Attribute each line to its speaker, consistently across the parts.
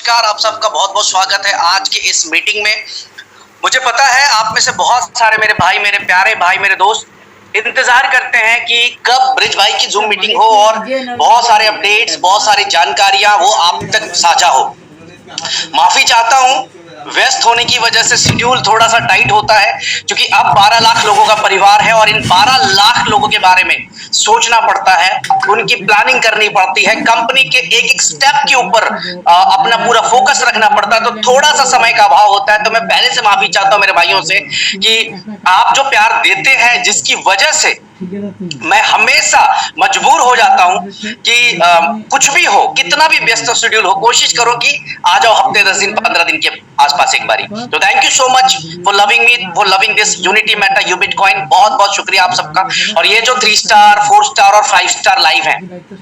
Speaker 1: नमस्कार, आप सबका बहुत बहुत स्वागत है आज की इस मीटिंग में। मुझे पता है आप में से बहुत सारे मेरे भाई, मेरे प्यारे भाई, मेरे दोस्त इंतजार करते हैं कि कब ब्रिज भाई की जूम मीटिंग हो और बहुत सारे अपडेट्स, बहुत सारी जानकारियां वो आप तक साझा हो। माफी चाहता हूं, व्यस्त होने की वजह से शेड्यूल थोड़ा सा टाइट होता है, क्योंकि अब 12 लाख लोगों का परिवार है और इन 12 लाख लोगों के बारे में सोचना पड़ता है, उनकी प्लानिंग करनी पड़ती है, कंपनी के एक एक स्टेप के ऊपर अपना पूरा फोकस रखना पड़ता है, तो थोड़ा सा समय का अभाव होता है। तो मैं पहले से माफी चाहता हूं मेरे भाइयों से कि आप जो प्यार देते हैं, जिसकी वजह से मैं हमेशा मजबूर हो जाता हूं कि कुछ भी हो, कितना भी व्यस्त शेड्यूल हो, कोशिश करो कि आ जाओ हफ्ते 10 दिन 15 दिन के आसपास एक बारी। तो thank you so much for loving me, for loving this unity Meta you bitcoin. बहुत बहुत शुक्रिया आप सबका। और ये जो 3 स्टार 4 स्टार और 5 स्टार लाइव है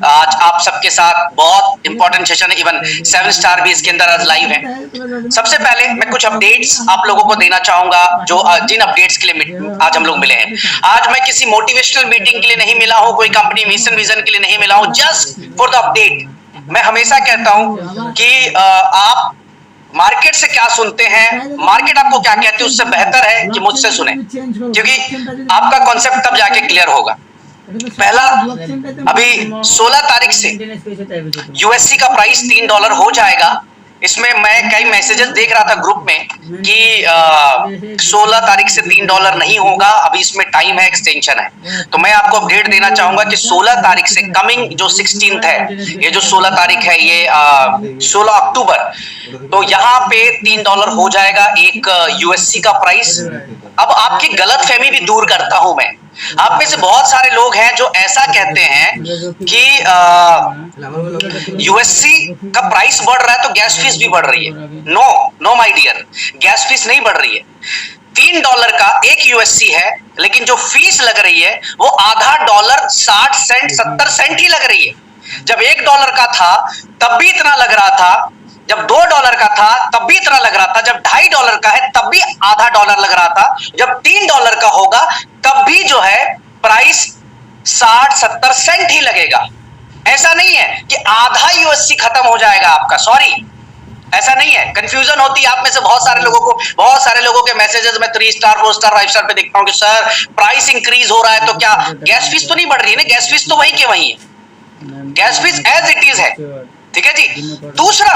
Speaker 1: आज आप सबके साथ, बहुत इंपॉर्टेंट सेशन है, इवन 7 स्टार भी इसके अंदर आज लाइव है। सबसे पहले मैं कुछ अपडेट्स आप लोगों को देना चाहूंगा, जो जिन अपडेट्स के लिए आज हम लोग मिले हैं। आज मैं किसी मोटिवेशनल मीटिंग के लिए नहीं मिला हूं, कोई कंपनी मिशन विजन के लिए नहीं मिला हूं, जस्ट फॉर द अपडेट। मैं हमेशा कहता हूं कि आप मार्केट से क्या सुनते हैं, मार्केट आपको क्या कहती है, उससे बेहतर है कि मुझसे सुने, क्योंकि आपका कॉन्सेप्ट तब जाके क्लियर होगा। पहला, अभी 16 तारीख से यूएससी का प्राइस $3 हो जाएगा। इसमें मैं कई मैसेजेस देख रहा था ग्रुप में कि 16 तारीख से $3 नहीं होगा, अभी इसमें टाइम है, एक्सटेंशन है। तो मैं आपको अपडेट देना चाहूंगा कि 16 तारीख से कमिंग जो 16th है, ये जो 16 तारीख है, ये 16 अक्टूबर, तो यहाँ पे $3 हो जाएगा एक यूएससी का प्राइस। अब आपकी गलतफहमी भी दूर करता हूं मैं। आप में से बहुत सारे लोग हैं जो ऐसा कहते हैं कि यूएससी का प्राइस बढ़ रहा है तो गैस फीस भी बढ़ रही है। No no my dear, gas fees नहीं बढ़ रही है। $3 का एक यूएससी है, लेकिन जो फीस लग रही है वो आधा डॉलर 60 सेंट 70 सेंट ही लग रही है। जब $1 का था तब भी इतना लग रहा था, जब $2 का था तब भी इतना लग रहा था, जब $2.5 का है तब भी आधा डॉलर लग रहा था, जब $3 का होगा तब भी जो है प्राइस 60-70 सेंट ही लगेगा। ऐसा नहीं है कि आधा यूएससी खत्म हो जाएगा आपका, सॉरी, ऐसा नहीं है। कंफ्यूजन होती है आप में से बहुत सारे लोगों को, बहुत सारे लोगों के मैसेजेस में 3 स्टार 4 स्टार 5 स्टार पे देखता हूं कि सर प्राइस इंक्रीज हो रहा है, तो क्या गैस फीस तो नहीं बढ़ रही है ना? गैस फीस तो वही के वही है, gas fees as it is है, ठीक है जी। दूसरा,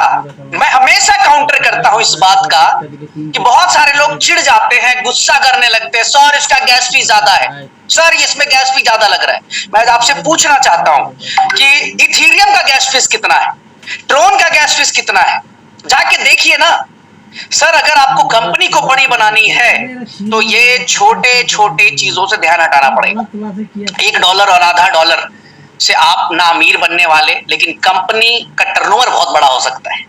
Speaker 1: मैं हमेशा काउंटर करता हूं इस बात का कि बहुत सारे लोग चिढ़ जाते हैं, गुस्सा करने लगते हैं, सर इसका गैस फीस ज्यादा है, सर इसमें गैस फीस ज्यादा लग रहा है। मैं आपसे पूछना चाहता हूं कि इथेरियम का गैस फीस कितना है, ट्रोन का गैस फीस कितना है, जाके देखिए ना। सर अगर आपको कंपनी को बड़ी बनानी है तो ये छोटे छोटे चीजों से ध्यान हटाना पड़ेगा। $1 और आधा डॉलर से आप ना अमीर बनने वाले, लेकिन कंपनी का टर्नओवर बहुत बड़ा हो सकता है।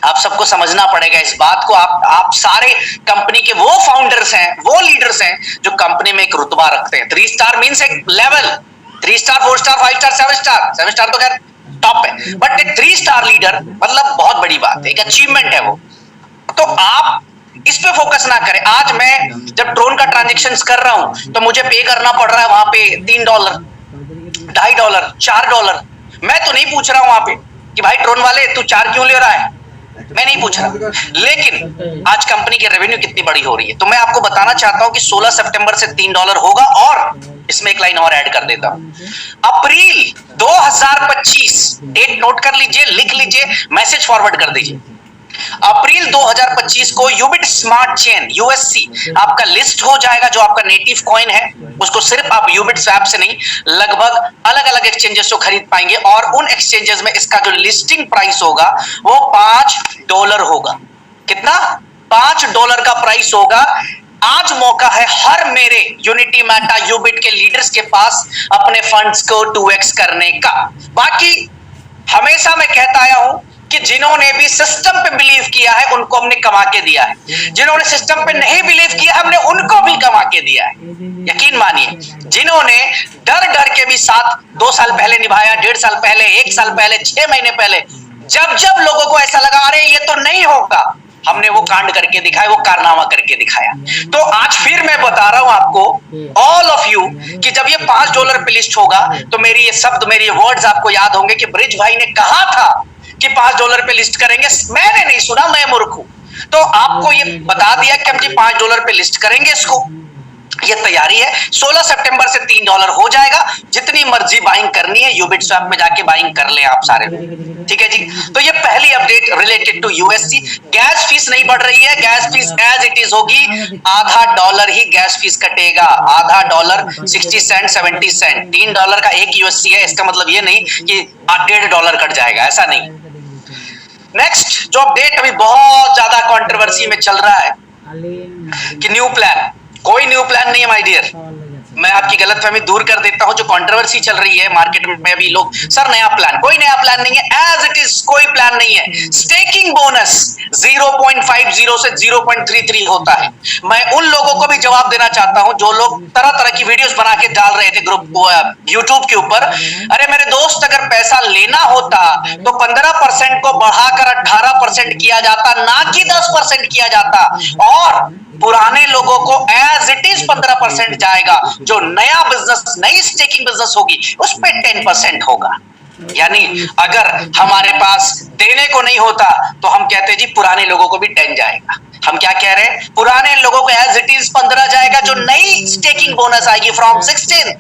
Speaker 1: आप सबको समझना पड़ेगा इस बात को। आप सारे कंपनी के वो फाउंडर्स हैं, वो लीडर्स हैं जो कंपनी में एक रुतबा रखते हैं। 3 स्टार मींस एक level, 3 star 4 star 5 star 7 star, 7 star तो खैर टॉप है, बट एक 3 स्टार लीडर मतलब बहुत बड़ी बात है, एक अचीवमेंट है वो। तो आप इस पे फोकस ना करें। आज मैं जब ट्रोन का ट्रांजेक्शन कर रहा हूं तो मुझे पे करना पड़ रहा है वहां पे $3, $2.5, $4। मैं तो नहीं पूछ रहा हूं वहां पे कि भाई ट्रोन वाले तू 4 क्यों ले रहा है, मैं नहीं पूछ रहा। लेकिन आज कंपनी की रेवेन्यू कितनी बड़ी हो रही है, तो मैं आपको बताना चाहता हूं कि 16 सितंबर से $3 होगा। और इसमें एक लाइन और ऐड कर देता हूं, अप्रैल 2025, डेट नोट कर लीजिए, लिख लीजिए, मैसेज फॉरवर्ड कर दीजिए। अप्रैल 2025 को यूबिट स्मार्ट चेन यूएससी आपका लिस्ट हो जाएगा, जो आपका नेटिव कॉइन है। उसको सिर्फ आप यूबिट स्वैप से नहीं, लगभग अलग अलग एक्सचेंजेस से खरीद पाएंगे, और उन एक्सचेंजेस में इसका जो लिस्टिंग प्राइस होगा वो $5 होगा। कितना? $5 का प्राइस होगा। आज मौका है हर मेरे यूनिटी मेटा यूबिट के लीडर्स के पास अपने फंड्स को 2x करने का। बाकी हमेशा मैं कहता आया हूं कि जिन्होंने भी सिस्टम पे बिलीव किया है उनको हमने कमा के दिया है, जिन्होंने सिस्टम पे नहीं बिलीव किया हमने उनको भी कमा के दिया है। यकीन मानिए, जिन्होंने डर डर के भी साथ 2 साल पहले निभाया, 1.5 साल पहले, 1 साल पहले, 6 महीने पहले, जब जब लोगों को ऐसा लगा अरे ये तो नहीं होगा, हमने वो कांड करके दिखाया, वो कारनामा करके दिखाया। तो आज फिर मैं बता रहा हूं आपको, ऑल ऑफ यू, कि जब ये $5 पे लिस्ट होगा तो मेरी ये शब्द, मेरी ये वर्ड्स आपको याद होंगे कि ब्रिज भाई ने कहा था कि $5 पे लिस्ट करेंगे, मैंने नहीं सुना, मैं मूर्ख हूं। तो आपको ये बता दिया कि हम जी $5 पे लिस्ट करेंगे इसको, ये तैयारी है। 16 सितंबर से $3 हो जाएगा, जितनी मर्जी बाइंग करनी है यूबिट स्वैप में जाके बाइंग कर लें आप सारे, ठीक है जी। तो ये पहली update related to USC. Gas fees नहीं बढ़ रही है, gas fees as it is होगी, आधा डॉलर ही गैस फीस कटेगा, आधा डॉलर 60 सेंट 70 सेंट। $3 का एक यूएससी है, इसका मतलब ये नहीं कि $1.5 कट जाएगा, ऐसा नहीं। नेक्स्ट जो अपडेट अभी बहुत ज्यादा कंट्रोवर्सी में चल रहा है कि न्यू प्लान, कोई न्यू प्लान नहीं है माय डियर। मैं आपकी गलतफहमी दूर कर देता हूं। जो कंट्रोवर्सी चल रही है मार्केट में अभी, लोग सर नया प्लान, कोई नया प्लान नहीं है, एज इट इज कोई प्लान नहीं है। स्टेकिंग बोनस 0.50 से 0.33 होता है। मैं उन लोगों को भी जवाब देना चाहता हूं जो लोग तरह तरह की वीडियोस बना के डाल रहे थे ग्रुप यूट्यूब के ऊपर। अरे मेरे दोस्त, अगर पैसा लेना होता तो 15% को बढ़ाकर 18% किया जाता, ना कि 10% किया जाता, और पुराने लोगों को एज इट इज 15% जाएगा। जो नया बिजनेस, नई स्टेकिंग बिजनेस होगी, उस पे 10% होगा। यानी अगर हमारे पास देने को नहीं होता तो हम कहते जी पुराने लोगों को भी 10 जाएगा। हम क्या कह रहे हैं, पुराने लोगों को एज इट इज 15 जाएगा, जो नई स्टेकिंग बोनस आएगी फ्रॉम 16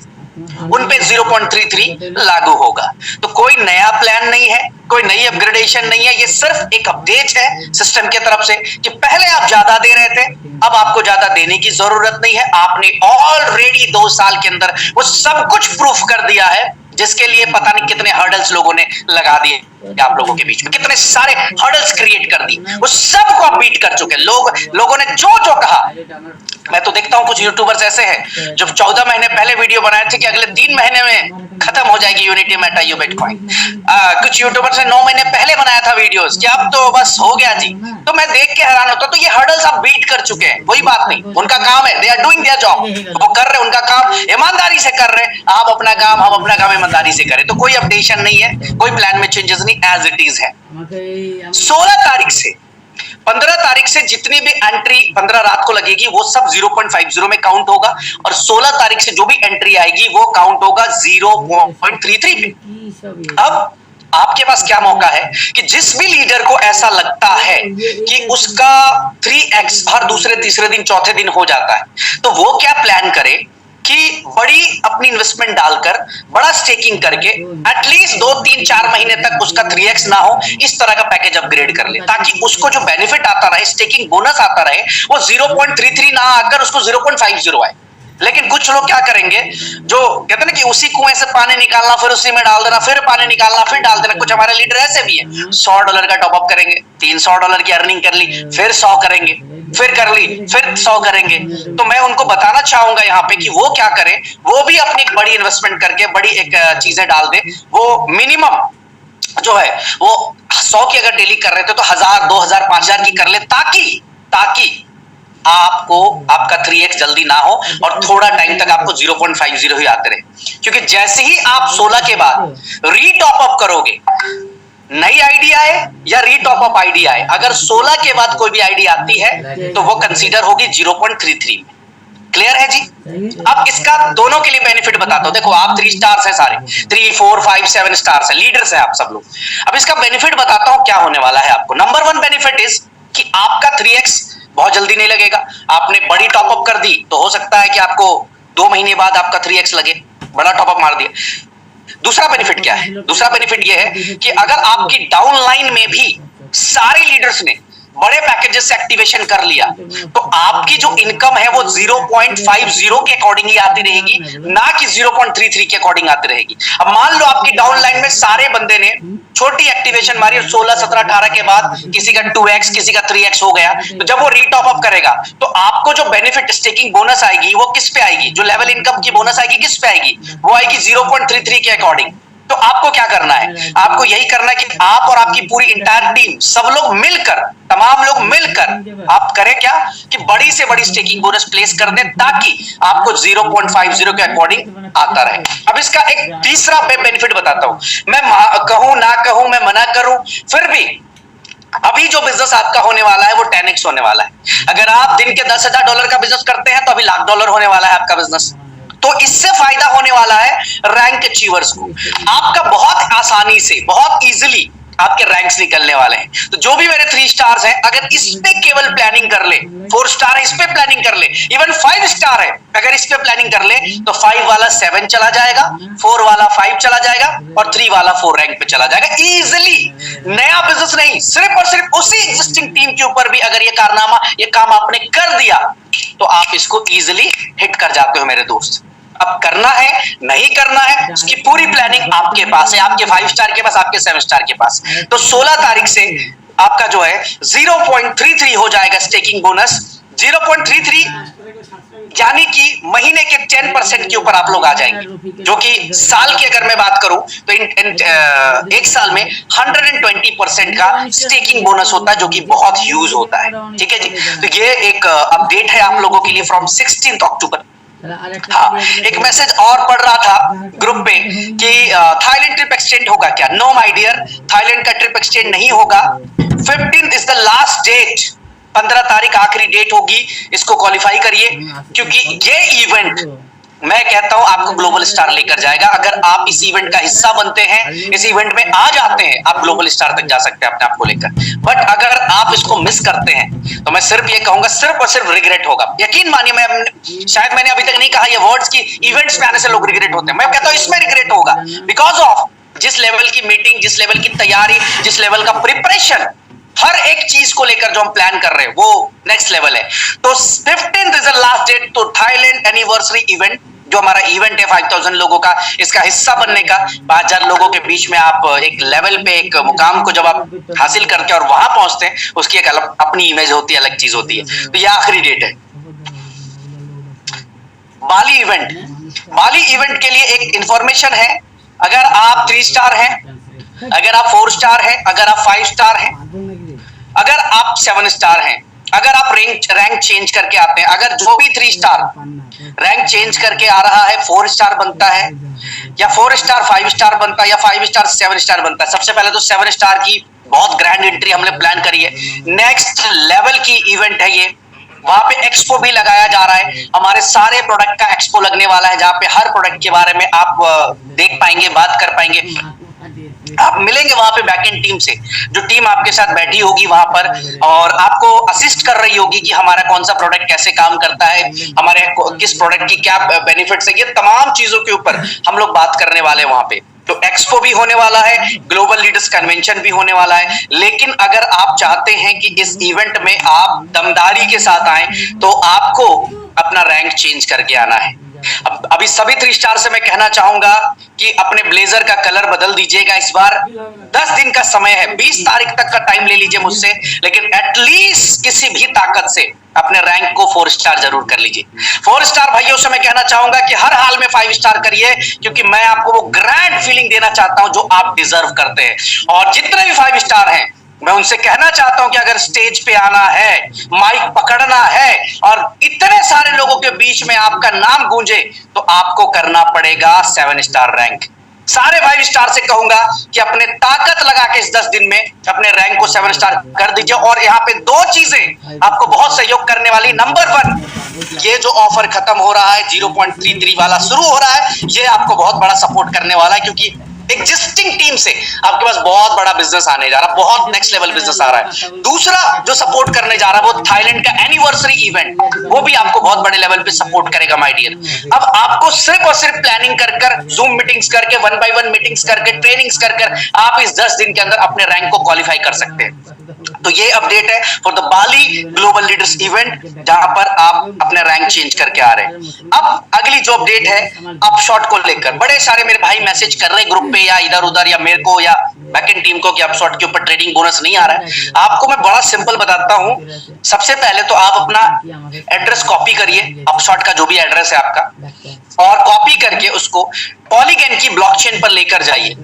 Speaker 1: उन पे 0.33 लागू होगा। तो कोई नया प्लान नहीं है, कोई नई अपग्रेडेशन नहीं है, ये सिर्फ एक अपडेट है सिस्टम की तरफ से कि पहले आप ज्यादा दे रहे थे, अब आपको ज्यादा देने की जरूरत नहीं है। आपने ऑलरेडी 2 साल के अंदर वो सब कुछ प्रूफ कर दिया है, जिसके लिए पता नहीं कितने हर्डल्स लोगों ने लगा दिए आप लोगों के बीच में, कितने सारे हर्डल्स क्रिएट कर दी, वो सबको आप बीट कर चुके। लोगों ने जो जो कहा, मैं तो देखता हूं कुछ यूट्यूबर्स ऐसे हैं जो 14 महीने पहले वीडियो बनाए थे कि अगले 3 महीने में खत्म हो जाएगी यूनिटी मेटा यू बिटकॉइन। कुछ यूट्यूबर्स ने 9 महीने पहले बनाया था वीडियोस कि अब तो बस हो गया जी। तो मैं देख के हैरान होता, तो ये हर्डल्स आप बीट कर चुके हैं, कोई बात नहीं, उनका काम है, they are doing their job, वो कर रहे, उनका काम ईमानदारी से कर रहे। आप अपना काम, हम अपना काम ईमानदारी से करें। तो कोई अपडेशन नहीं है, कोई प्लान में चेंजेस नहीं, एज इट इज है। 16 तारीख से 15 तारीख से जितनी भी एंट्री 15 रात को लगेगी वो सब 0.50 में काउंट होगा, और 16 तारीख से जो भी एंट्री आएगी वो काउंट होगा 0.33 पे। अब आपके पास क्या मौका है कि जिस भी लीडर को ऐसा लगता है कि उसका 3x हर दूसरे तीसरे दिन चौथे दिन हो जाता है, तो वो क्या प्लान करे कि बड़ी अपनी इन्वेस्टमेंट डालकर, बड़ा स्टेकिंग करके एटलीस्ट 2, 3, 4 महीने तक उसका 3x ना हो, इस तरह का पैकेज अपग्रेड कर ले, ताकि उसको जो बेनिफिट आता रहे, स्टेकिंग बोनस आता रहे, वो 0.33 ना आकर उसको 0.50 आए। लेकिन कुछ लोग क्या करेंगे, जो कहते हैं ना कि उसी कुएं से पानी निकालना, फिर उसी में डाल देना, फिर पानी निकालना, फिर डाल देना। कुछ हमारे लीडर ऐसे भी हैं, $100 का टॉपअप करेंगे, $300 की अर्निंग कर ली, फिर 100 करेंगे, फिर कर ली, फिर 100 करेंगे। तो मैं उनको बताना चाहूंगा यहाँ पे कि वो क्या करें, वो भी अपनी एक बड़ी इन्वेस्टमेंट करके बड़ी एक चीजें डाल दे। वो मिनिमम जो है वो 100 की अगर डेली कर रहे थे तो 1000, 2000, 5000 की कर ले, ताकि आपको आपका 3x जल्दी ना हो और थोड़ा टाइम तक आपको 0.50 ही आते रहे। क्योंकि जैसे ही आप 16 के बाद रीटॉप अप करोगे, नई आईडी आए या रीटॉप अप आईडी आए, अगर 16 के बाद कोई भी आईडी आती है तो वो कंसीडर होगी 0.33 में। क्लियर है जी? अब इसका दोनों के लिए बेनिफिट बताता हूं। देखो आप 3 स्टार्स हैं, सारे 3, 4, 5, 7 स्टार्स हैं, लीडर्स हैं आप सब लोग। अब इसका बेनिफिट बताता हूं क्या होने वाला है आपको। नंबर 1 बेनिफिट इज कि आपका 3x बहुत जल्दी नहीं लगेगा। आपने बड़ी टॉपअप कर दी तो हो सकता है कि आपको 2 महीने बाद आपका 3x लगे, बड़ा टॉपअप मार दिया। दूसरा बेनिफिट क्या है? दूसरा बेनिफिट यह है कि अगर आपकी डाउनलाइन में भी सारे लीडर्स ने बड़े पैकेजेस से एक्टिवेशन कर लिया तो आपकी जो इनकम है वो 0.50 के अकॉर्डिंग ही आती रहेगी, ना कि 0.33 के अकॉर्डिंग आती रहेगी। अब मान लो आपकी डाउनलाइन में सारे बंदे ने छोटी एक्टिवेशन मारी और 16, 17, 18 के बाद किसी का 2x किसी का 3x हो गया, तो जब वो रीटॉप अप करेगा तो आपको जो बेनिफिट स्टेकिंग बोनस आएगी वो किस पे आएगी? जो लेवल इनकम की बोनस आएगी किस पे आएगी? वो आएगी 0.33 के अकॉर्डिंग। तो आपको क्या करना है? आपको यही करना है कि आप और आपकी पूरी इंटायर टीम, सब लोग मिलकर, तमाम लोग मिलकर आप करें क्या कि बड़ी से बड़ी स्टेकिंग बोनस प्लेस कर दें, ताकि आपको 0.50 के अकॉर्डिंग आता रहे। अब इसका एक तीसरा बेनिफिट बताता हूं। मैं कहूं ना कहूं, मैं मना करूं, फिर भी अभी जो बिजनेस आपका होने वाला है वो 10x होने वाला है। अगर आप दिन के $10,000 का बिजनेस करते हैं तो अभी $1,00,000 होने वाला है आपका बिजनेस। तो इससे फायदा होने वाला है रैंक अचीवर्स को। आपका बहुत आसानी से, बहुत इजीली आपके रैंक्स निकलने वाले हैं। तो जो भी मेरे 3 स्टार्स हैं, अगर इस पे केवल प्लानिंग कर ले, 4 स्टार है इस पे प्लानिंग कर ले, इवन 5 स्टार है अगर इस पे प्लानिंग कर ले, तो 5 वाला 7 चला जाएगा, 4 वाला 5 चला जाएगा और 3 वाला 4 रैंक पे चला जाएगा इजीली। नया बिजनेस नहीं, सिर्फ और सिर्फ उसी एग्जिस्टिंग टीम के ऊपर भी अगर ये कारनामा, ये काम आपने कर दिया, तो आप इसको इजीली हिट कर जाते हो मेरे दोस्त। अब करना है नहीं करना है, उसकी पूरी प्लानिंग आपके पास है, आपके 5 स्टार के पास, आपके 7 स्टार के पास। तो 16 तारीख से आपका जो है 0.33 हो जाएगा स्टेकिंग बोनस। 0.33 यानी कि महीने के 10% के ऊपर आप लोग आ जाएंगे, जो कि साल की अगर मैं बात करूं तो एक साल में 120% का स्टेकिंग बोनस होता है, जो कि बहुत ह्यूज होता है। ठीक है जी, तो ये एक अपडेट है आप लोगों के लिए फ्रॉम 16 अक्टूबर। हाँ, एक मैसेज और पढ़ रहा था ग्रुप पे कि थाईलैंड ट्रिप एक्सटेंड होगा क्या? नो माय डियर, थाईलैंड का ट्रिप एक्सटेंड नहीं होगा। 15th is the last date, 15 तारीख आखिरी डेट होगी, इसको क्वालिफाई करिए, क्योंकि ये इवेंट मैं कहता हूं आपको ग्लोबल स्टार लेकर जाएगा। अगर आप इस इवेंट का हिस्सा बनते हैं, इस इवेंट में आ जाते हैं, आप ग्लोबल स्टार तक जा सकते हैं अपने आप को लेकर। बट अगर आप इसको मिस करते हैं तो मैं सिर्फ ये कहूंगा, सिर्फ और सिर्फ रिग्रेट होगा। यकीन मानिए, शायद मैंने अभी तक नहीं कहा ये वर्ड्स की इवेंट्स में आने से लोग रिग्रेट होते हैं, मैं कहता हूं इसमें रिग्रेट होगा, बिकॉज ऑफ जिस लेवल की मीटिंग, जिस लेवल की तैयारी, जिस लेवल का प्रिपरेशन, हर एक चीज को लेकर जो हम प्लान कर रहे हैं वो नेक्स्ट लेवल है। तो 15th is the last date. तो थाईलैंड एनिवर्सरी इवेंट, जो हमारा इवेंट है 5000 लोगों का, इसका हिस्सा बनने का, 5000 लोगों के बीच में आप एक लेवल पे, एक मुकाम को जब आप हासिल करके और वहां पहुंचते हैं, उसकी एक अलग अपनी इमेज होती है, अलग चीज होती है। तो ये आखिरी डेट है। बाली इवेंट, बाली इवेंट के लिए एक इंफॉर्मेशन है, अगर आप 3 स्टार हैं, अगर आप 4 स्टार हैं, अगर आप 5 स्टार हैं, अगर आप 7 स्टार हैं, अगर आप रैंक चेंज करके आते हैं, अगर जो भी 3 स्टार रैंक चेंज करके आ रहा है, 4 स्टार बनता है, या 4 स्टार 5 स्टार बनता है, या 5 स्टार 7 स्टार बनता है। सबसे पहले तो 7 स्टार की बहुत ग्रैंड एंट्री हमने प्लान करी है, नेक्स्ट लेवल की इवेंट है ये। वहां पे एक्सपो भी लगाया जा रहा है, हमारे सारे प्रोडक्ट का एक्सपो लगने वाला है, जहां पे हर प्रोडक्ट के बारे में आप देख पाएंगे, बात कर पाएंगे, आप मिलेंगे वहां पे बैकएंड टीम से, जो टीम आपके साथ बैठी होगी वहां पर और आपको असिस्ट कर रही होगी कि हमारा कौन सा प्रोडक्ट कैसे काम करता है, हमारे किस प्रोडक्ट की क्या बेनिफिट्स है, ये तमाम चीजों के ऊपर हम लोग बात करने वाले हैं वहां पे। तो एक्सपो भी होने वाला है, ग्लोबल लीडर्स कन्वेंशन भी होने वाला है। लेकिन अगर आप चाहते हैं कि इस इवेंट में आप दमदारी के साथ आए, तो आपको अपना रैंक चेंज करके आना है। अभी सभी 3 स्टार से मैं कहना चाहूंगा कि अपने ब्लेजर का कलर बदल दीजिएगा इस बार। 10 दिन का समय है, 20 तारीख तक का टाइम ले लीजिए मुझसे, लेकिन एटलीस्ट किसी भी ताकत से अपने रैंक को 4 स्टार जरूर कर लीजिए। 4 स्टार भाइयों से मैं कहना चाहूंगा कि हर हाल में 5 स्टार करिए, क्योंकि मैं आपको वो ग्रैंड फीलिंग देना चाहता हूं जो आप डिजर्व करते हैं। और जितने भी 5 स्टार हैं, मैं उनसे कहना चाहता हूं कि अगर स्टेज पे आना है, माइक पकड़ना है और इतने सारे लोगों के बीच में आपका नाम गूंजे, तो आपको करना पड़ेगा 7 स्टार रैंक। सारे 5 स्टार से कहूंगा कि अपने ताकत लगा के इस 10 दिन में अपने रैंक को 7 स्टार कर दीजिए। और यहाँ पे 2 चीजें आपको बहुत सहयोग करने वाली। नंबर 1, ये जो ऑफर खत्म हो रहा है, 0.33 वाला शुरू हो रहा है, ये आपको बहुत बड़ा सपोर्ट करने वाला है, क्योंकि एग्जिस्टिंग टीम से आपके पास बहुत बड़ा बिजनेस आने जा रहा है, बहुत नेक्स्ट लेवल बिजनेस आ रहा है। दूसरा जो सपोर्ट करने जा रहा है वो थाईलैंड का एनिवर्सरी इवेंट, वो भी आपको बहुत बड़े लेवल पे सपोर्ट करेगा माय डियर। अब आपको सिर्फ और सिर्फ प्लानिंग कर जूम मीटिंग्स करके, 1 by 1 मीटिंग्स करके, ट्रेनिंग्स कर आप इस 10 दिन के अंदर अपने रैंक को क्वालिफाई कर सकते हैं। तो ये अपडेट है for the Bali global leaders event, जहां पर आप अपने रैंक चेंज करके आ रहे हैं। अब अगली जो अपडेट है अपशॉट को लेकर, बड़े सारे मेरे भाई मैसेज कर रहे हैं ग्रुप पे या इधर उधर, या मेरे को या बैकएंड टीम को कि अपशॉट के ऊपर ट्रेडिंग बोनस नहीं आ रहा है। आपको मैं बड़ा सिंपल बताता हूं। सबसे पहले तो आप अपना एड्रेस कॉपी करिए, अपशॉट का जो भी एड्रेस है आपका, और कॉपी करके उसको पॉलीगन की ब्लॉकचेन पर लेकर जाइए।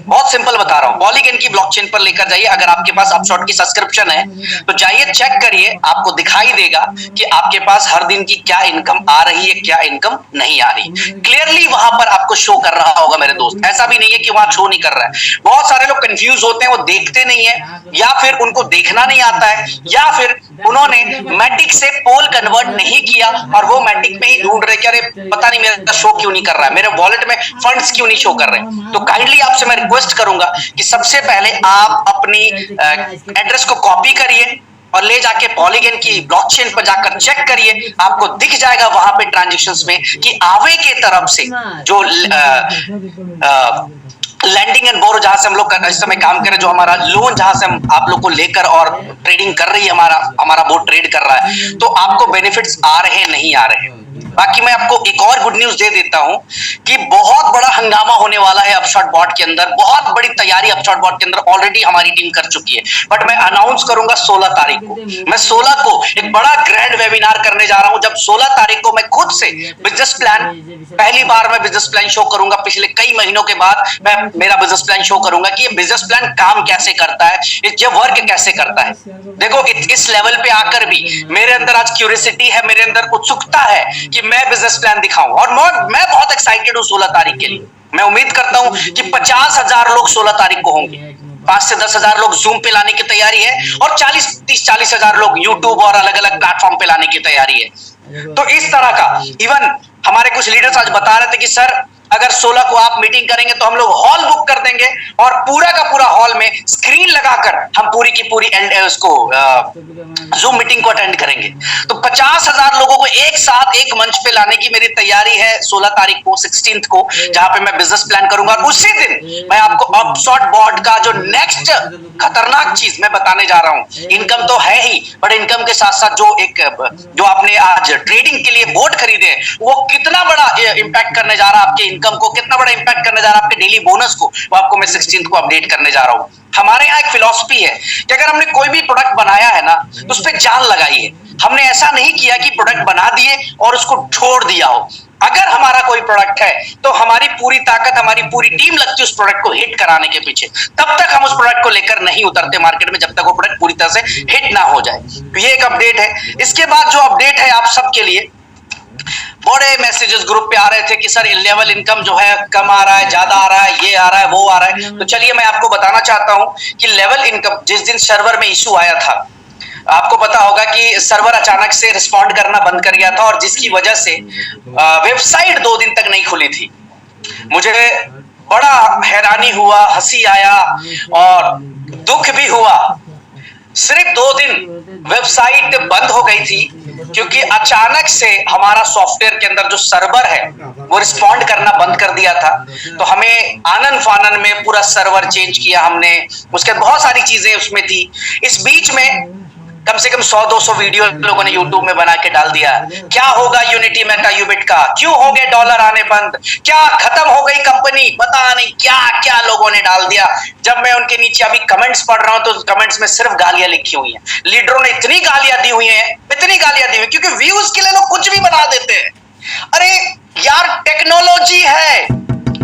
Speaker 1: बहुत सिंपल बता रहा हूं, पॉलीगन की ब्लॉकचेन पर लेकर जाइए। अगर आपके पास अपशॉट की सब्सक्रिप्शन है तो जाइए, चेक करिए, आपको दिखाई देगा कि आपके पास हर दिन की क्या इनकम आ रही है, क्या इनकम नहीं आ रही। क्लियरली वहां पर आपको शो कर रहा होगा मेरे दोस्त, ऐसा भी नहीं है कि वहां शो नहीं कर रहा है। बहुत सारे लोग कंफ्यूज होते हैं, वो देखते नहीं है, या फिर उनको देखना नहीं आता है, या फिर उन्होंने मैटिक से पोल कन्वर्ट नहीं किया और वो मैटिक में ही ढूंढ रहे कि अरे पता नहीं मेरा शो क्यों नहीं कर रहा है, मेरे वॉलेट में फंड्स क्यों नहीं शो कर रहे? तो काइंडली आपसे मैं रिक्वेस्ट करूंगा कि सबसे पहले आप अपनी एड्रेस को कॉपी करिए और ले जाके पॉलीगन की ब्लॉकचेन पर जाकर चेक करिए, आपको दिख जाएगा वहां पे ट्रांजेक्शंस में कि आवे के तरफ से जो लैंडिंग एंड बोरो जहां से हम लोग इस समय काम कर रहे हैं, जो हमारा लोन जहां से हम आप लोग को लेकर और ट्रेडिंग कर रही है, हमारा बोर्ड ट्रेड कर रहा है, तो आपको बेनिफिट्स आ रहे हैं नहीं आ रहे हैं। बाकी मैं आपको एक और गुड न्यूज दे देता हूं कि बहुत बड़ा हंगामा होने वाला है अपशॉट बॉट के अंदर, बहुत बड़ी तैयारी अपशॉट बॉट के अंदर ऑलरेडी हमारी टीम कर चुकी है, बट मैं अनाउंस करूंगा 16 तारीख को। मैं 16 को एक बड़ा ग्रैंड वेबिनार करने जा रहा हूं, जब 16 तारीख को मैं खुद से बिजनेस प्लान, पहली बार मैं बिजनेस प्लान शो करूंगा, पिछले कई महीनों के बाद मैं मेरा बिजनेस प्लान शो करूंगा कि ये बिजनेस प्लान काम कैसे करता है, ये वर्क कैसे करता है। देखो इस लेवल पे आकर भी मेरे अंदर आज क्यूरियोसिटी है, मेरे अंदर उत्सुकता है कि मैं बिजनेस प्लान दिखाऊं, और मैं बहुत एक्साइटेड हूं 16 तारीख के लिए। मैं उम्मीद करता हूं कि 50,000 लोग 16 तारीख को होंगे, 5 से 10,000 लोग जूम पे लाने की तैयारी है, और 40,000 लोग यूट्यूब और अलग अलग प्लेटफॉर्म पे लाने की तैयारी है। तो इस तरह का इवन हमारे कुछ लीडर्स आज बता रहे थे कि सर अगर 16 को आप मीटिंग करेंगे तो हम लोग हॉल बुक कर देंगे और पूरा का पूरा हॉल में स्क्रीन लगाकर हम पूरी की पूरी उसको जूम मीटिंग को अटेंड करेंगे। तो 50,000 लोगों को एक साथ एक मंच पे लाने की मेरी तैयारी है 16 तारीख को, 16th को, जहां पे मैं बिजनेस प्लान करूंगा। और उसी दिन मैं आपको अपशॉट बॉट का जो नेक्स्ट खतरनाक चीज मैं बताने जा रहा हूं। इनकम तो है ही, बट इनकम के साथ साथ जो आपने आज ट्रेडिंग के लिए बोर्ड खरीदे वो कितना बड़ा इंपैक्ट करने जा रहा है, आपके इनकम को कितना बड़ा इंपैक्ट करने जा रहा है, आपके डेली बोनस को, वो आपको मैं 16th को अपडेट करने जा रहा हूं। हमारे यहाँ एक फिलॉसफी है कि अगर हमने कोई भी प्रोडक्ट बनाया है ना तो उस पर जान लगाई है। हमने ऐसा नहीं किया कि प्रोडक्ट बना दिए और उसको छोड़ दिया हो। अगर हमारा कोई प्रोडक्ट है तो हमारी पूरी ताकत, हमारी पूरी टीम लगती है उस प्रोडक्ट को हिट कराने के पीछे। तब तक हम उस प्रोडक्ट को लेकर नहीं उतरते मार्केट में जब तक वो प्रोडक्ट पूरी तरह से हिट ना हो जाए। तो ये एक अपडेट है। इसके बाद जो अपडेट है आप सबके लिए, बड़े मैसेजेस ग्रुप पे आ रहे थे कि सर लेवल इनकम जो है कम आ रहा है, ज्यादा आ रहा है, ये आ रहा है, वो आ रहा है। तो चलिए मैं आपको बताना चाहता हूं कि लेवल इनकम, जिस दिन सर्वर में इशू आया था, आपको पता होगा कि सर्वर अचानक से रिस्पॉन्ड करना बंद कर गया था और जिसकी वजह से वेबसाइट 2 दिन तक नहीं खुली थी। मुझे बड़ा हैरानी हुआ, हंसी आया और दुख भी हुआ। सिर्फ 2 दिन वेबसाइट बंद हो गई थी क्योंकि अचानक से हमारा सॉफ्टवेयर के अंदर जो सर्वर है वो रिस्पॉन्ड करना बंद कर दिया था। तो हमें आनन फानन में पूरा सर्वर चेंज किया हमने, उसके बहुत सारी चीजें उसमें थी। इस बीच में कम से कम 100-200 वीडियो लोगों ने यूट्यूब में बना के डाल दिया। क्या होगा यूनिटी मेटा यूबिट का, क्यों हो गए डॉलर आने बंद, क्या खत्म हो गई कंपनी, पता नहीं क्या क्या लोगों ने डाल दिया। जब मैं उनके नीचे अभी कमेंट्स पढ़ रहा हूं तो कमेंट्स में सिर्फ गालियां लिखी हुई हैं। लीडरों ने इतनी गालियां दी हुई हैं, इतनी गालियां दी हुई, क्योंकि व्यूज के लिए लोग कुछ भी बना देते हैं। अरे यार टेक्नोलॉजी है,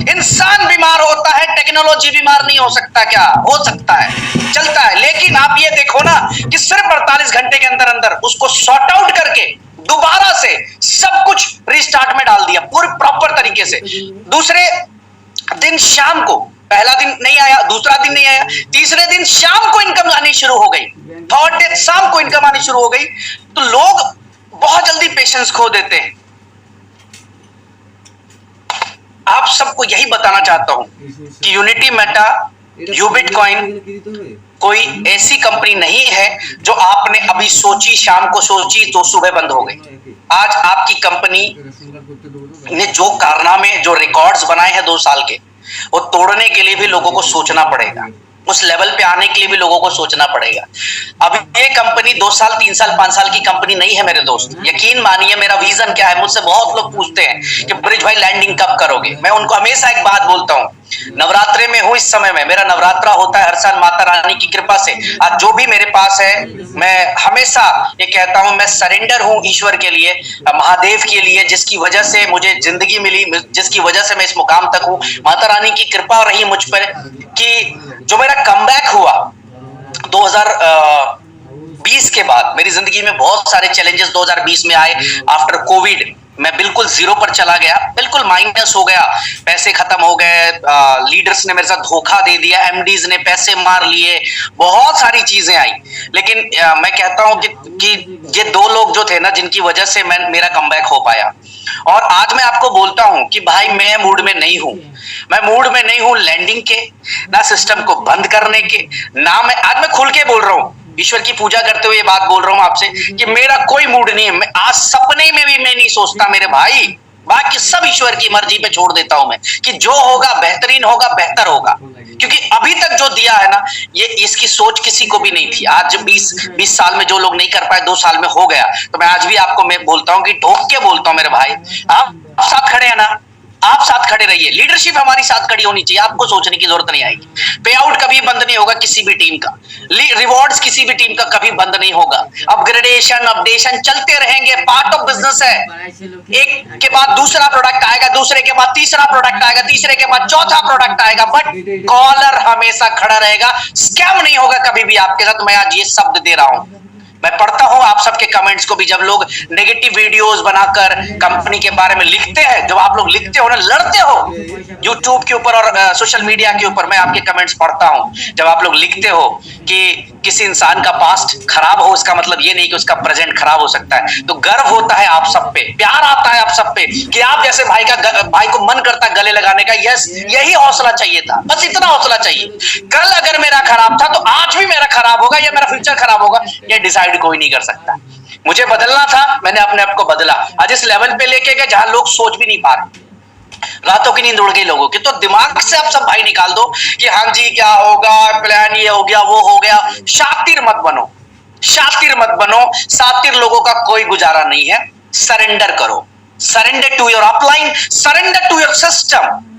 Speaker 1: इंसान बीमार होता है, टेक्नोलॉजी बीमार नहीं हो सकता क्या? हो सकता है, चलता है। लेकिन आप ये देखो ना कि सिर्फ 48 घंटे के अंदर अंदर उसको सॉर्ट आउट करके दोबारा से सब कुछ रिस्टार्ट में डाल दिया पूरे प्रॉपर तरीके से। दूसरे दिन शाम को, पहला दिन नहीं आया, दूसरा दिन नहीं आया, तीसरे दिन शाम को इनकम आनी शुरू हो गई, थर्ड डे शाम को इनकम आनी शुरू हो गई। तो लोग बहुत जल्दी पेशेंस खो देते हैं। आप सबको यही बताना चाहता हूं कि यूनिटी मेटा यूबिट कॉइन कोई ऐसी कंपनी नहीं है जो आपने अभी सोची, शाम को सोची तो सुबह बंद हो गई। आज आपकी कंपनी ने जो कारनामे, जो रिकॉर्ड्स बनाए हैं 2 साल के, वो तोड़ने के लिए भी लोगों को सोचना पड़ेगा, उस लेवल पे आने के लिए भी लोगों को सोचना पड़ेगा। अभी ये कंपनी 2 साल, 3 साल, 5 साल की कंपनी नहीं है मेरे दोस्त। यकीन मानिए, मेरा विजन क्या है, मुझसे बहुत लोग पूछते हैं कि ब्रिज भाई लैंडिंग कब करोगे। मैं उनको हमेशा एक बात बोलता हूं, नवरात्रे में हूं इस समय में, मेरा नवरात्रा होता है हर साल माता रानी की कृपा से। आज जो भी मेरे पास है, मैं हमेशा ये कहता हूं, मैं सरेंडर हूं ईश्वर के लिए, महादेव के लिए, जिसकी वजह से मुझे जिंदगी मिली, जिसकी वजह से मैं इस मुकाम तक हूं। माता रानी की कृपा रही मुझ पर कि जो मेरा कमबैक हुआ 2020 के बाद, मेरी जिंदगी में बहुत सारे चैलेंजेस 2020 में आए। आफ्टर कोविड मैं बिल्कुल जीरो पर चला गया, बिल्कुल माइनस हो गया, पैसे खत्म हो गए, लीडर्स ने मेरे साथ धोखा दे दिया, एमडीज ने पैसे मार लिए, बहुत सारी चीजें आई। लेकिन मैं कहता हूं कि ये 2 लोग जो थे ना, जिनकी वजह से मेरा कमबैक हो पाया, और आज मैं आपको बोलता हूं कि भाई मैं मूड में नहीं हूं, मैं मूड में नहीं हूं लैंडिंग के, ना सिस्टम को बंद करने के, ना मैं आज मैं खुल के बोल रहा हूं, ईश्वर की पूजा करते हुए ये बात बोल रहा हूं आपसे कि मेरा कोई मूड नहीं है। मैं आज सपने में भी मैं नहीं सोचता मेरे भाई, बाकी सब ईश्वर की मर्जी पे छोड़ देता हूं मैं कि जो होगा बेहतरीन होगा, बेहतर होगा। क्योंकि अभी तक जो दिया है ना, ये इसकी सोच किसी को भी नहीं थी। आज 20 साल में जो लोग नहीं कर पाए 2 साल में हो गया। तो मैं आज भी आपको मैं बोलता हूं कि ठोक के बोलता हूं मेरे भाई, आप साथ खड़े हैं ना, आप साथ खड़े रहिए। लीडरशिप हमारी साथ खड़ी होनी चाहिए, आपको सोचने की जरूरत नहीं आएगी। पे आउट कभी बंद नहीं होगा किसी भी टीम का, रिवॉर्ड्स किसी भी टीम का कभी बंद नहीं होगा। अपग्रेडेशन अपडेशन चलते रहेंगे, पार्ट ऑफ बिजनेस है। एक के बाद दूसरा प्रोडक्ट आएगा, दूसरे के बाद तीसरा प्रोडक्ट आएगा, तीसरे के बाद चौथा प्रोडक्ट आएगा, बट कॉलर हमेशा खड़ा रहेगा। स्कैम नहीं होगा कभी भी आपके साथ। मैं आज ये शब्द दे रहा हूं। मैं पढ़ता हूं आप सबके कमेंट्स को भी, जब लोग नेगेटिव वीडियोस बनाकर कंपनी के बारे में लिखते हैं, जब आप लोग लिखते हो ना, लड़ते हो यूट्यूब के ऊपर और सोशल मीडिया के ऊपर, मैं आपके कमेंट्स पढ़ता हूं। जब आप लोग लिखते हो कि किसी इंसान का पास्ट खराब हो, उसका मतलब ये नहीं कि उसका प्रेजेंट खराब हो सकता है। तो गर्व होता है आप सब पे, प्यार आता है आप सब पे कि आप जैसे भाई को मन करता है गले लगाने का। यस, यही हौसला चाहिए था, बस इतना हौसला चाहिए। कल अगर मेरा खराब था तो आज भी मेरा खराब होगा या मेरा फ्यूचर खराब होगा, ये डिसाइड कोई नहीं कर सकता। मुझे बदलना था, मैंने अपने आप को बदला। आज इस लेवल पे लेके गए जहां लोग सोच भी नहीं पा रहे, रातों की नींद उड़ गई लोगों की। तो दिमाग से आप सब भाई निकाल दो कि हाँ जी क्या होगा, प्लान ये हो गया वो हो गया। शातिर मत बनो, शातिर मत बनो। शातिर लोगों का कोई गुजारा नहीं है। सरेंडर करो, surrender to your upline, surrender to your system.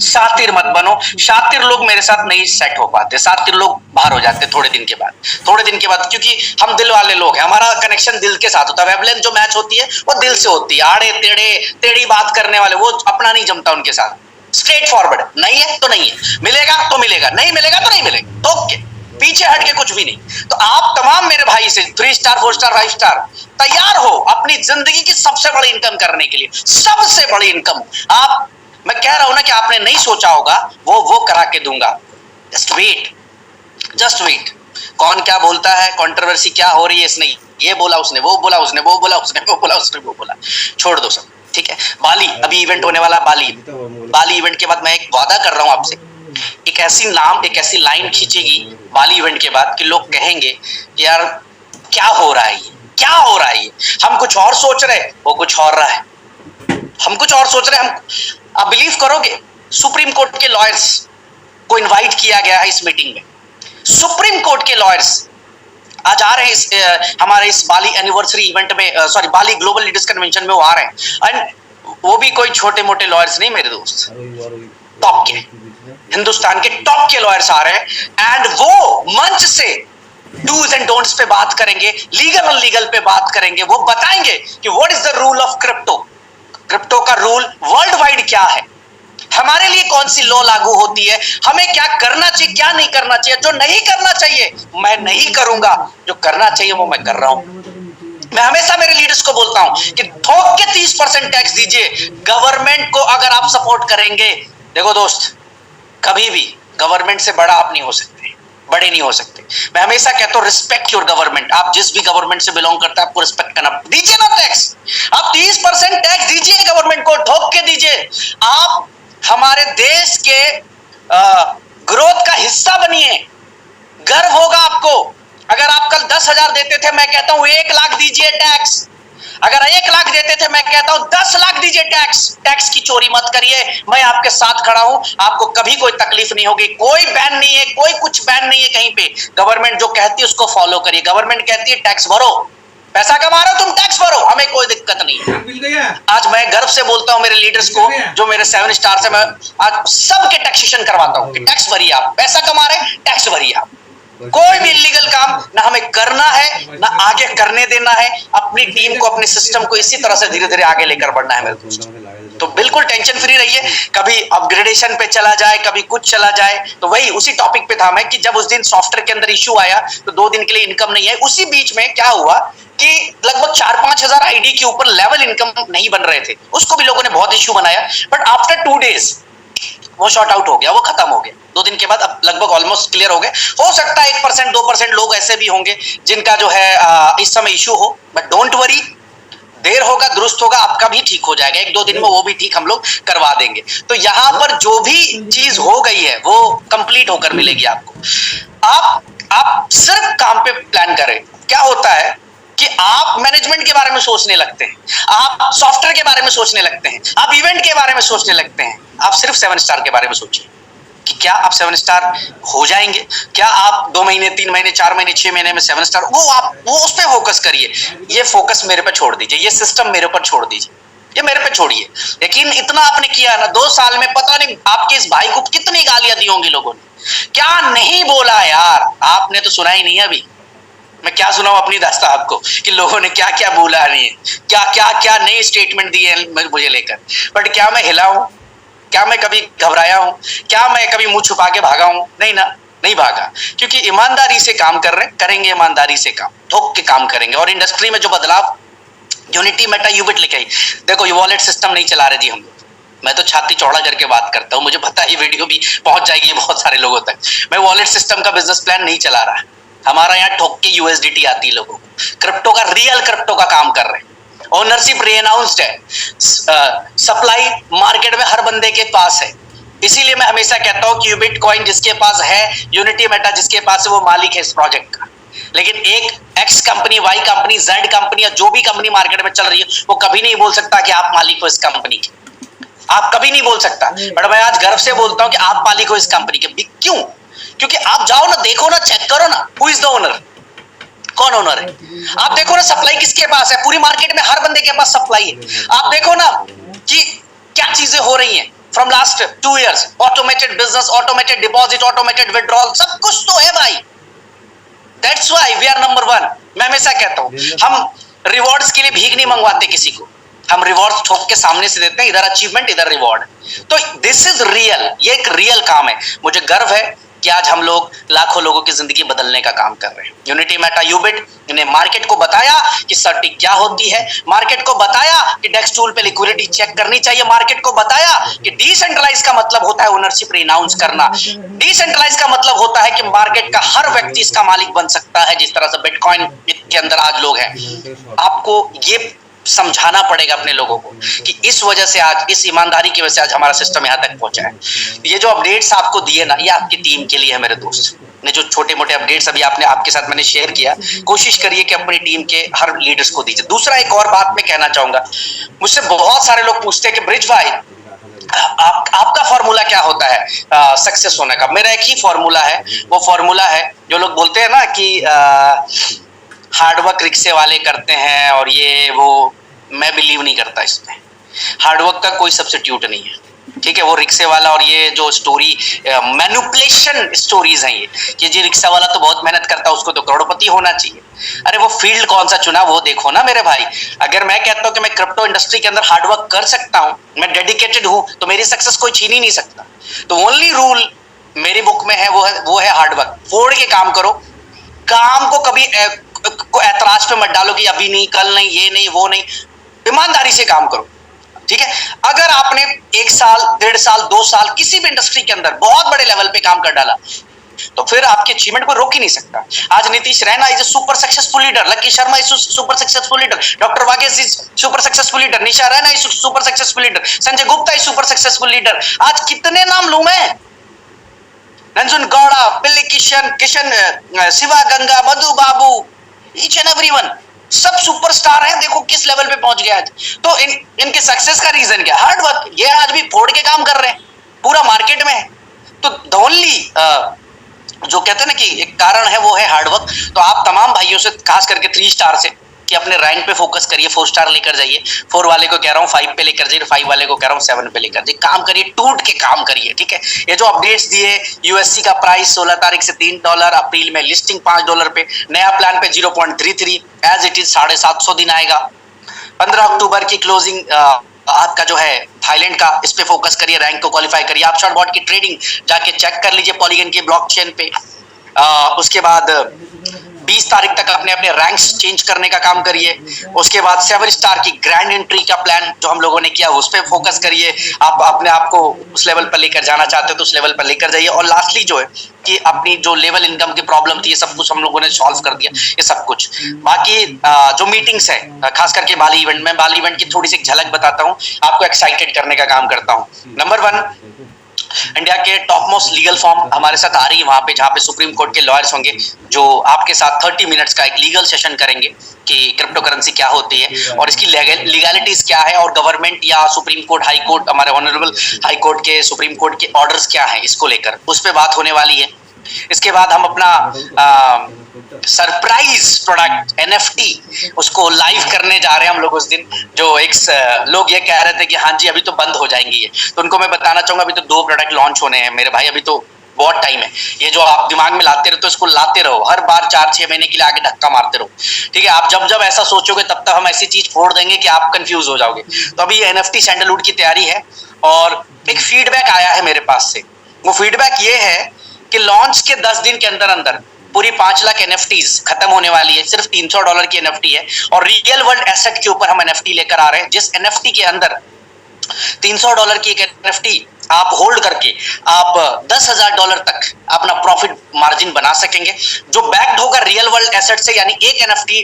Speaker 1: शातिर मत बनो। शातिर लोग मेरे साथ नहीं सेट हो पाते, शातिर लोग बाहर हो जाते थोड़े दिन के बाद, थोड़े दिन के बाद, क्योंकि हम दिल वाले लोग हैं, हमारा कनेक्शन दिल के साथ होता है। वेवलेंथ जो मैच होती है वो दिल से होती है। आड़े टेढ़े टेढ़ी बात करने वाले, वो अपना नहीं जमता उनके साथ। स्ट्रेट फॉरवर्ड, नहीं है तो नहीं है, मिलेगा तो मिलेगा, नहीं मिलेगा तो नहीं मिलेगा, ठोक के पीछे हट के कुछ भी नहीं। तो आप तमाम मेरे भाई से 3 स्टार 4 स्टार 5 स्टार तैयार हो अपनी जिंदगी की सबसे बड़ी इनकम करने के लिए, सबसे बड़ी इनकम। आप, मैं कह रहा हूं ना कि आपने नहीं सोचा होगा, वो करा के दूंगा। Just wait, just wait. कौन क्या बोलता है, कंट्रोवर्सी क्या हो रही है, इसने ये बोला, उसने वो बोला, उसने वो बोला, उसने वो बोला, उसने वो बोला, छोड़ दो सब, ठीक है। बाली अभी इवेंट होने वाला, बाली इवेंट के बाद मैं एक वादा कर रहा हूं आपसे, एक ऐसी नाम, एक ऐसी लाइन खींचेगी बाली इवेंट के बाद कि लोग कहेंगे कि यार क्या हो रहा है, क्या हो रहा है, हम कुछ और सोच रहे, वो कुछ और रहा है, हम कुछ और सोच रहे हैं। हम, आप बिलीव करोगे, सुप्रीम कोर्ट के लॉयर्स को इनवाइट किया गया है इस मीटिंग में। सुप्रीम कोर्ट के लॉयर्स आज आ रहे हैं हमारे इस बाली एनिवर्सरी इवेंट में, सॉरी बाली ग्लोबल लीडर्स कन्वेंशन में वो आ रहे हैं। एंड वो भी कोई छोटे मोटे लॉयर्स नहीं मेरे दोस्त, टॉप के, हिंदुस्तान के टॉप के लॉयर्स आ रहे हैं। एंड वो मंच से डूज एंड डोंट्स पे बात करेंगे, लीगल अनलीगल पे बात करेंगे। वो बताएंगे कि what is the rule of crypto, crypto का रूल वर्ल्ड वाइड क्या है, हमारे लिए कौन सी लॉ लागू होती है, हमें क्या करना चाहिए क्या नहीं करना चाहिए। जो नहीं करना चाहिए मैं नहीं करूंगा, जो करना चाहिए वो मैं कर रहा हूं। मैं हमेशा मेरे लीडर्स को बोलता हूं कि ठोक के 30% टैक्स दीजिए गवर्नमेंट को। अगर आप सपोर्ट करेंगे, देखो दोस्त, कभी भी गवर्नमेंट से बड़ा आप नहीं हो सकते, बड़े नहीं हो सकते। मैं हमेशा कहता हूं रिस्पेक्ट योर गवर्नमेंट। आप जिस भी गवर्नमेंट से बिलोंग करते हैं आपको रिस्पेक्ट करना, दीजिए ना टैक्स। आप 30% टैक्स दीजिए गवर्नमेंट को, ठोक के दीजिए। आप हमारे देश के ग्रोथ का हिस्सा बनिए, गर्व होगा आपको। अगर आप कल 10,000 देते थे, मैं कहता हूं 1 लाख दीजिए टैक्स। अगर 1 लाख देते थे, मैं कहता हूं 10 लाख दीजिए टैक्स। टैक्स की चोरी मत करिए, मैं आपके साथ खड़ा हूं, आपको कभी कोई तकलीफ नहीं होगी। कोई बैन नहीं है, कोई कुछ बैन नहीं है कहीं पे। गवर्नमेंट जो कहती है उसको फॉलो करिए। गवर्नमेंट कहती है टैक्स भरो, पैसा कमा रहे हो तुम, टैक्स भरो, हमें कोई दिक्कत नहीं। आज मैं गर्व से बोलता हूं मेरे लीडर्स को, जो मेरे 7 स्टार से, मैं आज सबके टैक्सेशन करवाता हूं कि टैक्स भरिए आप, पैसा कमा रहे टैक्स भरिए आप। कोई भी इलीगल काम ना हमें करना है ना आगे करने देना है। अपनी टीम को, अपने सिस्टम को इसी तरह से धीरे धीरे आगे लेकर बढ़ना है मेरे दोस्तों। तो बिल्कुल टेंशन फ्री रहिए। कभी अपग्रेडेशन पे चला जाए, कभी कुछ चला जाए, तो वही उसी टॉपिक पे था मैं कि जब उस दिन सॉफ्टवेयर के अंदर इश्यू आया तो 2 दिन के लिए इनकम नहीं है। उसी बीच में क्या हुआ कि लगभग 4-5 हजार आईडी के ऊपर लेवल इनकम नहीं बन रहे थे, उसको भी लोगों ने बहुत इश्यू बनाया। बट आफ्टर 2 डेज वो शॉर्ट आउट हो गया, वो खत्म हो गया। 2 दिन के बाद अब लगभग ऑलमोस्ट क्लियर हो गए। हो सकता है 1% 2% लोग ऐसे भी होंगे जिनका जो है इस समय इश्यू हो, बट डोंट वरी, देर होगा दुरुस्त होगा, आपका भी ठीक हो जाएगा, 1-2 दिन में वो भी ठीक हम लोग करवा देंगे। तो यहाँ पर जो भी चीज हो गई है वो कंप्लीट होकर मिलेगी आपको। आप सिर्फ काम पे प्लान करें। क्या होता है कि आप मैनेजमेंट के बारे में सोचने लगते हैं, आप सॉफ्टवेयर के बारे में सोचने लगते हैं, आप इवेंट के बारे में सोचने लगते हैं। आप सिर्फ 7 स्टार के बारे में सोचिए कि क्या आप 7 स्टार हो जाएंगे, क्या आप 2 महीने 3 महीने 4 महीने 6 महीने में 7 स्टार, वो उस पर फोकस करिए। ये फोकस मेरे पे छोड़ दीजिए, ये सिस्टम मेरे ऊपर छोड़ दीजिए, ये मेरे पे छोड़िए। लेकिन इतना आपने किया ना 2 साल में, पता नहीं आपके इस भाई को कितनी गालियां दी होंगी लोगों ने, क्या नहीं बोला यार, आपने तो सुना ही नहीं अभी। मैं क्या सुनाऊं अपनी दास्तां आपको कि लोगों ने क्या क्या बोला नहीं है, क्या क्या क्या नए स्टेटमेंट दिए मुझे लेकर। बट क्या मैं हिला हूं? क्या मैं कभी घबराया हूं? क्या मैं कभी मुंह छुपा के भागा हूं? नहीं ना, नहीं भागा, क्योंकि ईमानदारी से काम कर रहे हैं, करेंगे ईमानदारी से काम, ठोक के काम करेंगे। और इंडस्ट्री में जो बदलाव यूनिटी मेटा यूबिट लेके आई, देखो ये वॉलेट सिस्टम नहीं चला रहे जी हम लोग। मैं तो छाती चौड़ा करके बात करता हूं, मुझे पता है ये वीडियो भी पहुंच जाएगी बहुत सारे लोगों तक। मैं वॉलेट सिस्टम का बिजनेस प्लान नहीं चला रहा, हमारा यहाँ ठोक के यूएसडीटी आती है लोगों को, क्रिप्टो का, रियल क्रिप्टो का काम कर रहे हैं। ओनरशिप रीअनाउंस्ड है, सप्लाई मार्केट में हर बंदे के पास है। इसीलिए मैं हमेशा कहता हूं कि बिटकॉइन जिसके पास है, यूनिटी मेटा जिसके पास है, वो मालिक है इस प्रोजेक्ट का। लेकिन एक X company, Y company, Z company या जो भी कंपनी मार्केट में चल रही है, वो कभी नहीं बोल सकता कि आप मालिक हो इस कंपनी के, आप कभी नहीं बोल सकता। बट मैं आज गर्व से बोलता हूं कि आप मालिक हो इस कंपनी के। क्यों? क्योंकि आप जाओ ना, देखो ना, चेक करो ना, हु इज द ओनर, कौन ओनर है। आप देखो ना सप्लाई किसके पास है, पूरी मार्केट में हर बंदे के पास सप्लाई है। आप देखो ना कि क्या चीजें हो रही हैं from last 2 years, automated business, automated deposit, automated withdrawal, सब कुछ तो है भाई। That's why we are number 1। मैं हमेशा कहता हूं हम रिवॉर्ड्स के लिए भीख नहीं मंगवाते किसी को, हम रिवॉर्ड ठोक के सामने से देते हैं, इधर अचीवमेंट इधर रिवॉर्ड। तो दिस इज रियल, ये एक रियल काम है। मुझे गर्व है कि आज हम लोग लाखों लोगों की जिंदगी बदलने का काम कर रहे हैं। यूनिटी मेटा यूबिट ने मार्केट को बताया कि सर्टी क्या होती है, मार्केट को बताया कि डेक्स टूल पे लिक्विडिटी चेक करनी चाहिए, मार्केट को बताया कि डिसेंट्रलाइज का मतलब होता है ओनरशिप रिनाउंस करना, डिसेंट्रलाइज का मतलब होता है कि मार्केट का हर व्यक्ति इसका मालिक बन सकता है, जिस तरह से बिटकॉइन के अंदर आज लोग हैं। आपको ये समझाना पड़ेगा अपने लोगों को कि इस वजह से आज, इस ईमानदारी की वजह से आज हमारा सिस्टम यहाँ तक पहुंचा है। ये जो अपडेट्स आपको दिए ना, ये आपकी टीम के लिए है मेरे दोस्त ने, जो छोटे मोटे अपडेट्स अभी आपके साथ मैंने शेयर किया, कोशिश करिए कि अपनी टीम के हर लीडर्स को दीजिए। दूसरा एक और बात मैं कहना चाहूंगा, मुझसे बहुत सारे लोग पूछते हैं कि ब्रिज भाई आपका फॉर्मूला क्या होता है सक्सेस होने का। मेरा एक ही फॉर्मूला है, वो फॉर्मूला है जो लोग बोलते हैं ना कि हार्डवर्क रिक्शे वाले करते हैं और ये वो, मैं बिलीव नहीं करता इसमें। हार्डवर्क का कोई सब्स्टिट्यूट नहीं है, ठीक है। वो रिक्शे वाला और ये जो स्टोरी मैनिपुलेशन स्टोरीज हैं ये जी रिक्शा वाला तो बहुत मेहनत करता है, उसको तो करोड़पति होना चाहिए। अरे वो फील्ड कौन सा चुना वो देखो ना मेरे भाई। अगर मैं कहता हूं कि मैं क्रिप्टो इंडस्ट्री के अंदर हार्डवर्क कर सकता हूं, मैं डेडिकेटेड हूं, तो मेरी सक्सेस कोई छीन ही नहीं सकता। तो ओनली रूल मेरी बुक में है, वो है हार्डवर्क। फोड़ के काम करो, काम को कभी को ऐतराज पे मत डालो कि अभी नहीं, कल नहीं, ये नहीं, वो नहीं। ईमानदारी से काम करो, ठीक है। अगर आपने 1 साल, 1.5 साल, 2 साल किसी भी इंडस्ट्री के अंदर बहुत बड़े लेवल पे काम कर डाला, तो फिर आपके अचीवमेंट को रोक ही नहीं सकता। आज Nitish Raina is a super successful leader, lucky Sharma is super successful leader, doctor Vagesh is super successful leader, Nisha Raina is super successful leader, Sanjay Gupta is super successful leader. आज कितने नाम लूं मैं, नंजुन गौड़ा, पिल्ली किशन, शिवा गंगा, मधु बाबू, ईच एंड एवरीवन, सब सुपरस्टार हैं। देखो किस लेवल पे पहुंच गए आज। तो इनके सक्सेस का रीजन क्या? Hard work. ये आज भी फोड़ के काम कर रहे हैं, पूरा मार्केट में। तो द ओनली जो कहते हैं ना कि एक कारण है, वो है हार्डवर्क। तो आप तमाम भाइयों से, खास करके 3 स्टार से, कि अपने रैंक पे फोकस करिए, 4 स्टार लेकर जाइए। 4 वाले को कह रहा हूँ 5 पे लेकर जाइए, 5 वाले को कह रहा हूँ 7 पे लेकर जाइए। काम करिए, टूट के काम करिए, ठीक है। ये जो अपडेट्स दिए, यूएससी का प्राइस 16 तारीख से $3, अप्रैल में लिस्टिंग $5 पे, नया प्लान पे 0.33, एज इट इज 750 दिन आएगा। 15 अक्टूबर की क्लोजिंग आपका जो है थाईलैंड का, इस पे फोकस करिए, रैंक को क्वालिफाई करिए। आप शॉर्ट बॉट की ट्रेडिंग जाके चेक कर लीजिए पॉलीगन की ब्लॉकचेन पे। उसके बाद 20 तारीख तक अपने अपने रैंक्स चेंज करने का काम करिए। उसके बाद 7 स्टार की ग्रैंड एंट्री का प्लान जो हम लोगों ने किया उस पर फोकस करिए। आप अपने आप को उस लेवल पर लेकर जाना चाहते हो तो उस लेवल पर लेकर जाइए। और लास्टली जो है कि अपनी जो लेवल इनकम की प्रॉब्लम थी ये सब कुछ हम लोगों ने सॉल्व कर दिया, ये सब कुछ। बाकी जो मीटिंग्स है खास करके बाली इवेंट में, बाली इवेंट की थोड़ी सी झलक बताता हूँ, आपको एक्साइटेड करने का काम करता हूँ। नंबर 1, इंडिया के टॉप मोस्ट लीगल फॉर्म हमारे साथ आ रही है वहां पे, जहां पे सुप्रीम कोर्ट के लॉयर्स होंगे जो आपके साथ 30 मिनट्स का एक लीगल सेशन करेंगे कि क्रिप्टो करेंसी क्या होती है और इसकी लीगैलिटीज क्या है और गवर्नमेंट या सुप्रीम कोर्ट, हाई कोर्ट, हमारे ऑनरेबल हाई कोर्ट के, सुप्रीम कोर्ट के ऑर्डर्स क्या है इसको लेकर, उस पर बात होने वाली है। इसके बाद हम अपना सरप्राइज प्रोडक्ट NFT उसको लाइव करने जा रहे हैं हम लोग उस दिन। जो एक लोग ये कह रहे थे कि हाँ जी अभी तो बंद हो जाएंगी ये, तो उनको मैं बताना चाहूंगा अभी तो 2 प्रोडक्ट लॉन्च होने हैं मेरे भाई, अभी तो बहुत टाइम है। ये जो आप दिमाग में लाते रहो तो इसको लाते रहो, हर बार 4-6 महीने के लिए आगे धक्का मारते रहो, ठीक है। आप जब जब ऐसा सोचोगे तब तक हम ऐसी चीज फोड़ देंगे कि आप कंफ्यूज हो जाओगे। तो अभी NFT सैंडलवुड की तैयारी है और एक फीडबैक आया है मेरे पास से। वो फीडबैक ये है कि लॉन्च के 10 दिन के अंदर अंदर पूरी 5 लाख NFTs खत्म होने वाली है। सिर्फ $300 की NFT है और रियल वर्ल्ड एसेट के ऊपर हम NFT लेकर आ रहे हैं, जिस NFT के अंदर $300 की एक NFT आप होल्ड करके आप $10,000 तक अपना प्रॉफिट मार्जिन बना सकेंगे, जो बैक्ड होगा रियल वर्ल्ड एसेट से। यानी एक NFT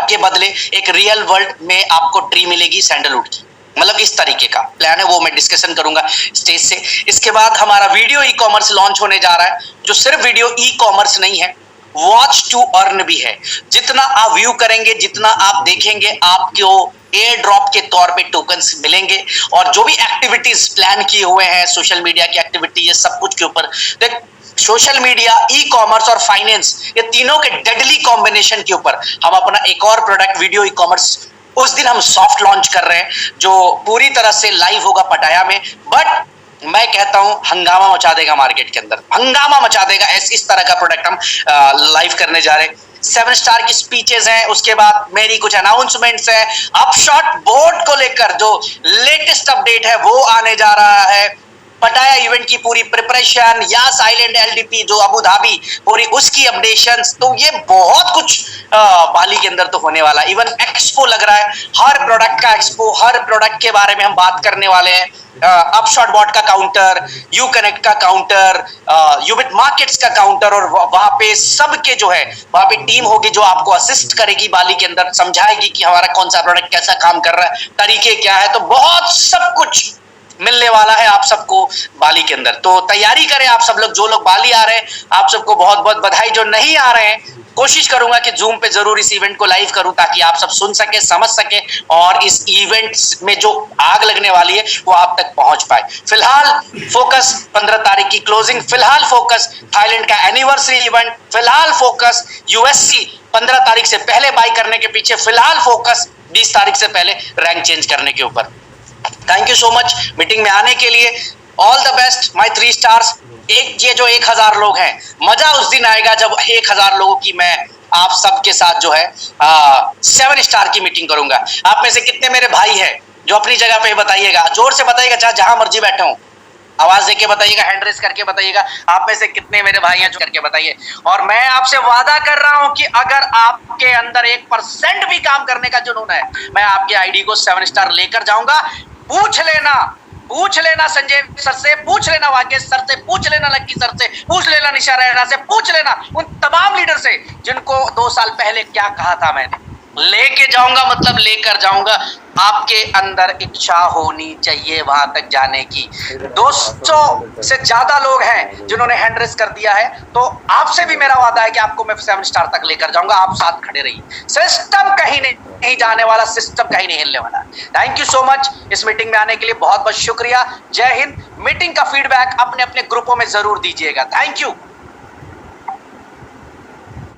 Speaker 1: के बदले एक रियल वर्ल्ड में आपको ट्री मिलेगी सैंडलवुड की। मतलब इस तरीके का प्लान है, वो मैं डिस्कशन करूंगा स्टेज से। इसके बाद हमारा वीडियो ई कॉमर्स लॉन्च होने जा रहा है, जो सिर्फ वीडियो ई कॉमर्स नहीं है, वॉच टू अर्न भी है। जितना आप व्यू करेंगे, जितना आप देखेंगे, आपको एयर ड्रॉप के तौर पे टोकन्स मिलेंगे। और जो भी एक्टिविटीज प्लान किए हुए हैं, सोशल मीडिया की एक्टिविटीज, सब कुछ के ऊपर देख, सोशल मीडिया, ई कॉमर्स और फाइनेंस, ये तीनों के डेडली कॉम्बिनेशन के ऊपर हम अपना एक और प्रोडक्ट वीडियो ई कॉमर्स उस दिन हम सॉफ्ट लॉन्च कर रहे हैं, जो पूरी तरह से लाइव होगा पटाया में। बट मैं कहता हूं हंगामा मचा देगा मार्केट के अंदर, हंगामा मचा देगा। इस तरह का प्रोडक्ट हम लाइव करने जा रहे हैं। 7 स्टार की स्पीचेस हैं, उसके बाद मेरी कुछ अनाउंसमेंट्स हैं। अपशॉट बोर्ड को लेकर जो लेटेस्ट अपडेट है वो आने जा रहा है। पटाया इवेंट की पूरी प्रिपरेशन, या साइलेंट LDP जो अबू धाबी, पूरी उसकी अपडेशंस। तो ये बहुत कुछ बाली के अंदर तो होने वाला है। इवन एक्सपो लग रहा है, हर प्रोडक्ट का एक्सपो, हर प्रोडक्ट के बारे में हम बात करने वाले हैं। अपशॉट बॉट का काउंटर, यू कनेक्ट का काउंटर, यूबिट मार्केट्स का काउंटर, और वहां पे सबके जो है वहां पे टीम होगी जो आपको असिस्ट करेगी बाली के अंदर, समझाएगी कि हमारा कौन सा प्रोडक्ट कैसा काम कर रहा है, तरीके क्या है। तो बहुत सब कुछ मिलने वाला है आप सबको बाली के अंदर। तो तैयारी करें आप सब लोग, जो लोग बाली आ रहे हैं आप सबको बहुत बहुत बधाई। जो नहीं आ रहे हैं, कोशिश करूंगा कि जूम पे जरूर इस इवेंट को लाइव करूं ताकि आप सब सुन सके, समझ सके और इस इवेंट में जो आग लगने वाली है वो आप तक पहुंच पाए। फिलहाल फोकस 15 तारीख की क्लोजिंग, फिलहाल फोकस थाईलैंड का एनिवर्सरी इवेंट, फिलहाल फोकस USC 15 तारीख से पहले बाई करने के पीछे, फिलहाल फोकस 20 तारीख से पहले रैंक चेंज करने के ऊपर। Thank you so much meeting में आने के लिए। All the best my 3 stars. ये जो 1000 लोग हैं, मजा उस दिन आएगा जब 1000 लोगों की मैं आप सबके साथ जो है 7 स्टार की मीटिंग करूंगा। आप में से कितने मेरे भाई हैं जो अपनी जगह पे बताइएगा, जोर से बताइएगा, चाहे जहां मर्जी बैठे हो, आवाज देके बताइएगा, हैंड रेस करके बताइएगा। आप में से कितने मेरे भाई हैं जो करके बताइए। और मैं आपसे वादा कर रहा हूं कि अगर आपके अंदर 1% भी काम करने का जुनून है, मैं आपके आईडी को 7 स्टार लेकर जाऊंगा। पूछ लेना संजय सर से, पूछ लेना वाकेश सर से, पूछ लेना लक्की सर से, पूछ लेना निशा रैना से, पूछ लेना उन तमाम लीडर से जिनको 2 साल पहले क्या कहा था मैंने। लेके जाऊंगा, मतलब लेकर जाऊंगा। आपके अंदर इच्छा होनी चाहिए वहां तक जाने की। 200 से ज्यादा लोग हैं जिन्होंने हैंड रेस कर दिया है, तो आपसे भी मेरा वादा है कि आपको मैं 7 स्टार तक लेकर जाऊंगा। आप साथ खड़े रहिए। सिस्टम कहीं नहीं जाने वाला, सिस्टम कहीं नहीं हिलने वाला। थैंक यू सो मच इस मीटिंग में आने के लिए, बहुत बहुत शुक्रिया। जय हिंद। मीटिंग का फीडबैक अपने अपने ग्रुपों में जरूर दीजिएगा। Thank you.